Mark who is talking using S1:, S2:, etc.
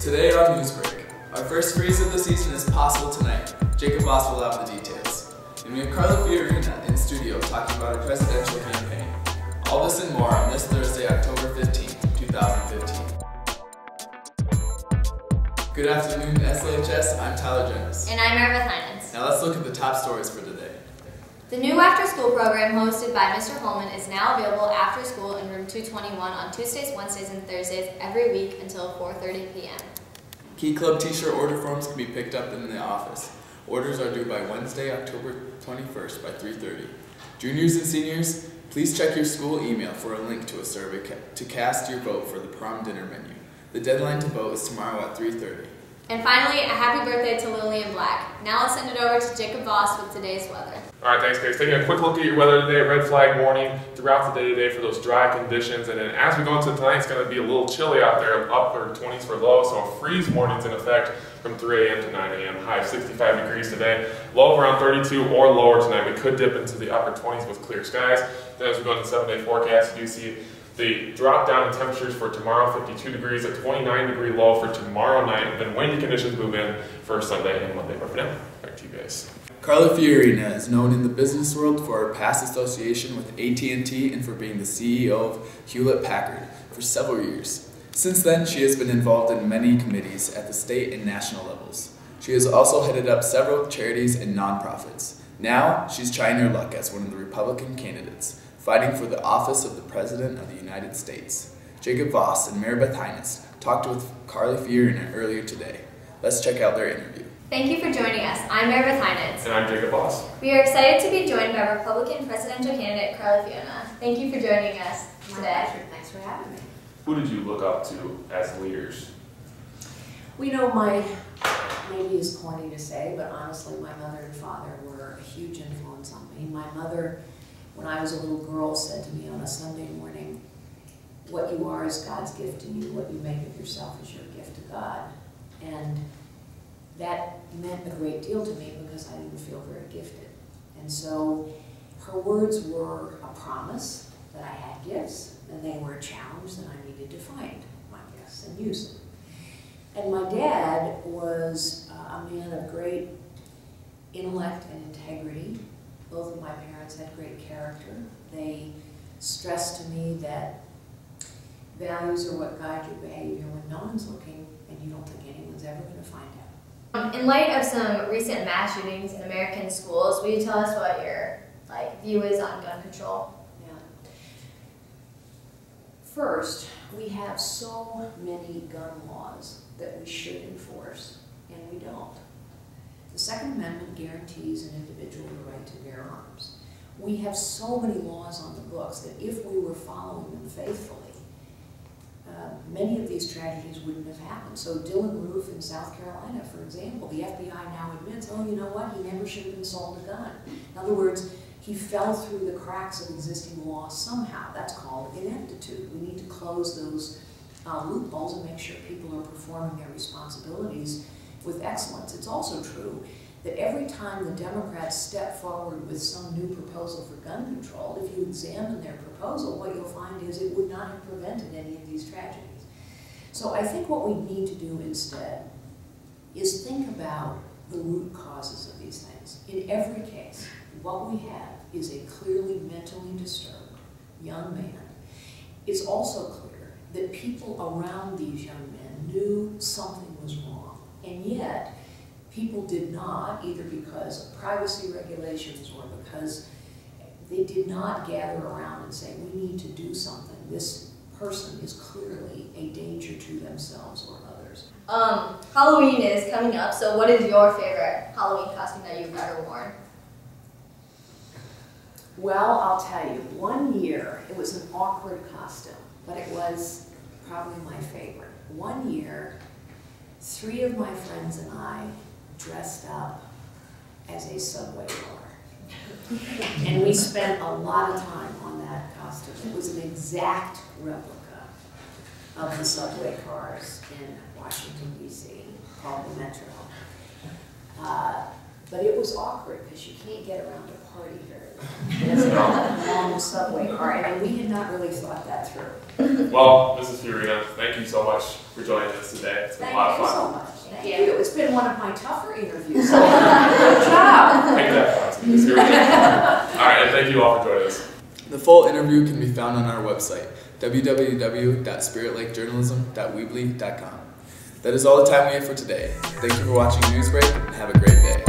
S1: Today on Newsbreak, our first freeze of the season is possible tonight. Jacob Voss will have the details. And we have Carla Fiorina in studio talking about her presidential campaign. All this and more on this Thursday, October 15th, 2015. Good afternoon, SLHS. I'm Tyler Jones.
S2: And I'm Meredith Heinens.
S1: Now let's look at the top stories for today.
S2: The new after-school program hosted by Mr. Holman is now available after school in room 221 on Tuesdays, Wednesdays, and Thursdays every week until 4:30 p.m.
S1: Key Club t-shirt order forms can be picked up in the office. Orders are due by Wednesday, October 21st by 3:30. Juniors and seniors, please check your school email for a link to a survey to cast your vote for the prom dinner menu. The deadline to vote is tomorrow at 3:30.
S2: And finally, a happy birthday to Lillian Black. Now let's send it over to Jacob Voss with today's weather.
S3: All right, thanks guys. Taking a quick look at your weather today, red flag warning throughout the day today for those dry conditions. And then as we go into tonight, it's going to be a little chilly out there, upper 20s for low. So a freeze warning's in effect from 3 a.m. to 9 a.m. High of 65 degrees today. Low of around 32 or lower tonight. We could dip into the upper 20s with clear skies. Then as we go into the 7-day forecast, you do see the drop down in temperatures for tomorrow, 52 degrees, a 29-degree low for tomorrow night, and then windy conditions move in for Sunday and Monday. But for now, back to you guys.
S1: Carla Fiorina is known in the business world for her past association with AT&T and for being the CEO of Hewlett-Packard for several years. Since then, she has been involved in many committees at the state and national levels. She has also headed up several charities and nonprofits. Now, she's trying her luck as one of the Republican candidates, fighting for the office of the President of the United States. Jacob Voss and Meredith Heinens talked with Carla Fiorina earlier today. Let's check out their interview.
S2: Thank you for joining us. I'm Meredith Heinens.
S3: And I'm Jacob Voss.
S2: We are excited to be joined by Republican presidential candidate Carla Fiorina. Thank you for joining us today.
S4: My pleasure. Thanks for having me.
S3: Who did you look up to as leaders?
S4: Well, you know, maybe it's corny to say, but honestly, my mother and father were a huge influence on me. My mother, when I was a little girl, said to me on a Sunday morning, "What you are is God's gift to you. What you make of yourself is your gift to God." And that meant a great deal to me because I didn't feel very gifted. And so her words were a promise that I had gifts, and they were a challenge that I needed to find my gifts and use them. And my dad was a man of great intellect and integrity. Both of my parents had great character. They stressed to me that values are what guide your behavior when no one's looking and you don't think anyone's ever going to find out.
S2: In light of some recent mass shootings in American schools, will you tell us what your view is on gun control?
S4: Yeah. First, we have so many gun laws that we should enforce, and we don't. The Second Amendment guarantees an individual the right to bear arms. We have so many laws on the books that if we were following them faithfully, many of these tragedies wouldn't have happened. So Dylan Roof in South Carolina, for example, the FBI now admits, oh, you know what, he never should have been sold a gun. In other words, he fell through the cracks of existing laws somehow. That's called ineptitude. We need to close those loopholes and make sure people are performing their responsibilities with excellence. It's also true that every time the Democrats step forward with some new proposal for gun control, if you examine their proposal, what you'll find is it would not have prevented any of these tragedies. So I think what we need to do instead is think about the root causes of these things. In every case, what we have is a clearly mentally disturbed young man. It's also clear that people around these young men knew something was wrong, and yet people did not, either because of privacy regulations or because they did not gather around and say, we need to do something. This person is clearly a danger to themselves or others.
S2: Halloween is coming up, so what is your favorite Halloween costume that you've ever worn?
S4: Well, I'll tell you, one year, it was an awkward costume, but it was probably my favorite. One year, 3 of my friends and I dressed up as a subway car. And we spent a lot of time on that costume. It was an exact replica of the subway cars in Washington, D.C., called the Metro. But it was awkward because you can't get around a party very well. It's a long subway car, and we had not really thought that through.
S3: Well, Mrs. Fiorina, thank you so much for joining us today. It's been a lot of fun.
S4: Thank you so much. Thank you. It's been one of my tougher interviews. So good job.
S3: Take that, Mrs. Fiorina. All right, and thank you all for joining us.
S1: The full interview can be found on our website, www.spiritlikejournalism.weebly.com. That is all the time we have for today. Thank you for watching Newsbreak, and have a great day.